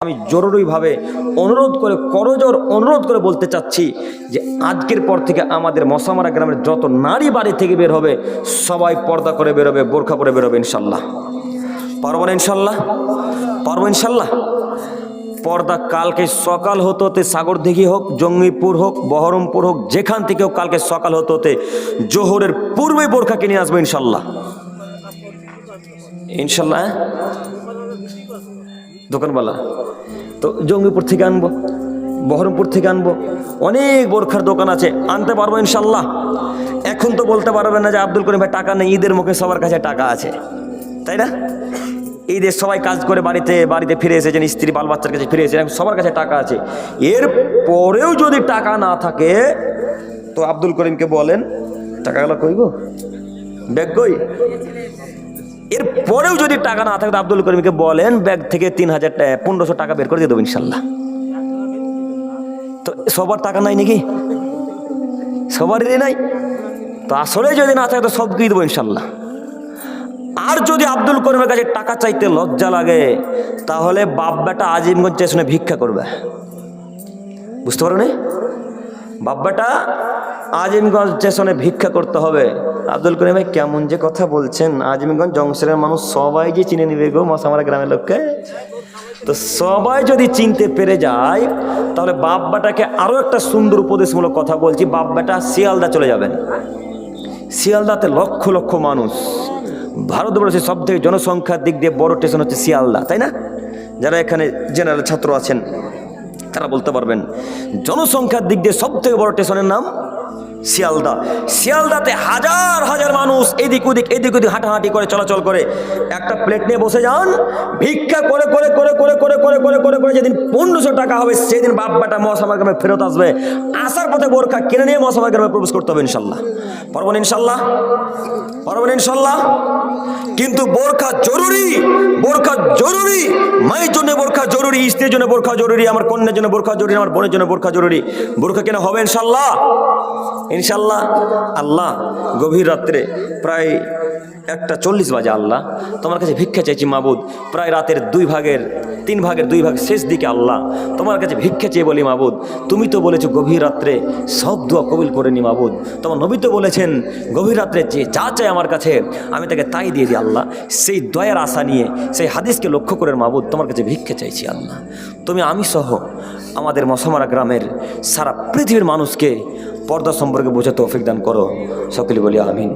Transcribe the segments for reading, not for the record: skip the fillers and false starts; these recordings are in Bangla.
আমি জরুরিভাবে অনুরোধ করে করজোর অনুরোধ করে বলতে চাচ্ছি যে আজকের পর থেকে আমাদের মশামারা গ্রামের যত নারী বাড়ি থেকে বের হবে সবাই পর্দা করে বেরোবে, বোরখা পরে বেরোবে ইনশাল্লাহ। পারবো না ইনশাল্লাহ? পারবো ইনশাল্লাহ? পর্দা কালকে সকাল হতে হতে সাগরদিঘি হোক, জঙ্গিপুর হোক, বহরমপুর হোক, যেখান থেকে হোক কালকে সকাল হতে হতে জোহরের পূর্বে বোরখা কিনে আসবো ইনশাল্লাহ। ইনশাল্লাহ দোকানওয়ালা তো জঙ্গিপুর থেকে আনবো, বহরমপুর থেকে আনবো, অনেক বোরখার দোকান আছে, আনতে পারবো ইনশাল্লাহ। এখন তো বলতে পারবেন না যে আব্দুল করিম ভাই টাকা নেই, ঈদের মুখে সবার কাছে টাকা আছে, তাই না? ঈদের সবাই কাজ করে বাড়িতে ফিরে এসেছেন, স্ত্রী বাল বাচ্চার কাছে ফিরে এসেছেন, সবার কাছে টাকা আছে। এর পরেও যদি টাকা না থাকে তো আব্দুল করিমকে বলেন টাকাগুলো কই গো, ব্যাগ কই? এর পরেও যদি টাকা না থাকে তো আব্দুল করিমকে বলেন ব্যাগ থেকে 1500 টাকা বের করে দিয়ে দেবো ইনশাল্লাহ। তো সবার টাকা নাই নাকি? সবারই নাই তো আসলে যদি না থাকে তো সব দিয়ে দেবো ইনশাল্লাহ। আর যদি আব্দুল করিমের কাছে টাকা চাইতে লজ্জা লাগে তাহলে বাপ বেটা আজিমগঞ্জ স্টেশনে ভিক্ষা করবে, বুঝতে পারো না? বাপ বেটা আজিমগঞ্জ স্টেশনে ভিক্ষা করতে হবে। আব্দুল করিম ভাই কেমন যে কথা বলছেন, আজিমগঞ্জ জংশনের মানুষ সবাই যে চিনে নিবে গো মশামারা গ্রামের লোককে। তো সবাই যদি চিনতে পেরে যায় তাহলে বাপ বেটাকে আরো একটা সুন্দর উপদেশমূলক কথা বলছি, বাপ বেটা শিয়ালদা চলে যাবেন। শিয়ালদাতে লক্ষ লক্ষ মানুষ, ভারতবর্ষের সব থেকে জনসংখ্যার দিক দিয়ে বড় স্টেশন হচ্ছে শিয়ালদা, তাই না? যারা এখানে জেনারেল ছাত্র আছেন তারা বলতে পারবেন জনসংখ্যার দিক দিয়ে সব থেকে বড় স্টেশনের নাম শিয়ালদা। শিয়ালদাতে হাজার হাজার মানুষ এদিক ওদিক হাঁটাহাঁটি করে চলাচল করে। একটা প্লেট নিয়ে বসে যান, ভিক্ষা করে করে করে করে করে করে করে করে করে যেদিন 1500 টাকা হবে সেদিন বাপ বেটা মশামারা গ্রামে ফেরত আসবে। আসার পথে বোরখা কিনে নিয়ে মশামারা গ্রামে প্রবেশ করতে হবে ইনশাল্লাহ। পারবেন ইনশাল্লাহ? পারবেন ইনশাল্লাহ? কিন্তু বোরখা জরুরি, বোরখা জরুরি, মায়ের জন্য বোরখা জরুরি, স্ত্রীর জন্য বোরখা জরুরি, আমার কন্যার জন্য বোরখা জরুরি, আমার বোনের জন্য বোরখা জরুরি। বোরখা কেনা হবে ইনশাল্লাহ? ইনশাল্লাহ। আল্লাহ গভীর রাত্রে প্রায় 1:40 বাজে আল্লাহ তোমার কাছে ভিক্ষা চাইছি মাবুদ। প্রায় রাতের 2 ভাগের 2 ভাগ শেষ দিকে আল্লাহ তোমার কাছে ভিক্ষা চেয়ে বলি মাবুদ, তুমি তো বলেছো গভীর রাত্রে সব দোয়া কবুল করে নি মাবুদ। তোমার নবী তো বলেছেন গভীর রাত্রে যে যা চাই আমার কাছে আমি তাকে তাই দিয়ে দিই আল্লাহ। সেই দয়ার আশা নিয়ে, সেই হাদিসকে লক্ষ্য করে মাবুদ তোমার কাছে ভিক্ষা চাইছি আল্লাহ। তুমি আমি সহ আমাদের মশামারা গ্রামের সারা পৃথিবীর মানুষকে পর্দা সম্পর্কে বোঝা তৌফিক দান করো, সকলে বলি আমিন।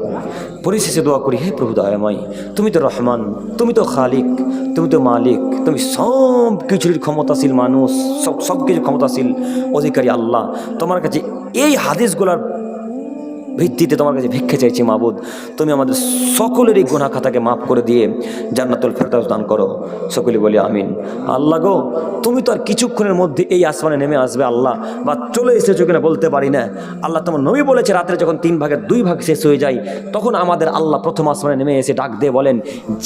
পরিশেষে দোয়া করি, হে প্রভু দয়াময়, তুমি তো রহমান, তুমি তো খালিক, তুমি তো মালিক, তুমি সব কিছুর ক্ষমতাশীল মানুষ, সব কিছু ক্ষমতাশীল অধিকারী আল্লাহ। তোমার কাছে এই হাদিসগুলোর ভিত্তিতে তোমার কাছে ভিক্ষা চাইছি মাবুদ, তুমি আমাদের সকলেরই গুনাহ খাতাকে মাফ করে দিয়ে জান্নাতুল ফেরদাউস দান করো, সকলে বলি আমিন। আল্লাহ গো, তুমি তো আর কিছুক্ষণের মধ্যে এই আসমানে নেমে আসবে আল্লাহ, বা চলে এসেছো কিনা বলতে পারি না আল্লাহ। তোমার নবী বলেছে রাত্রে যখন 3 ভাগের 2 ভাগ শেষ হয়ে যায় তখন আমাদের আল্লাহ প্রথম আসমানে নেমে এসে ডাক দিয়ে বলেন,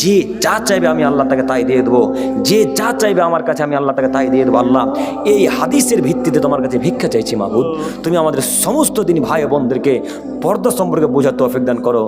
যে যা চাইবে আমি আল্লাহ তাকে তাই দিয়ে দেবো, যে যা চাইবে আমার কাছে আমি আল্লাহ তাকে তাই দিয়ে দেবো। আল্লাহ এই হাদিসের ভিত্তিতে তোমার কাছে ভিক্ষা চাইছি মাবুদ, তুমি আমাদের সমস্ত দিন ভাই বোনদেরকে পর্দা সম্পর্কে বোঝার তৌফিক দান করো।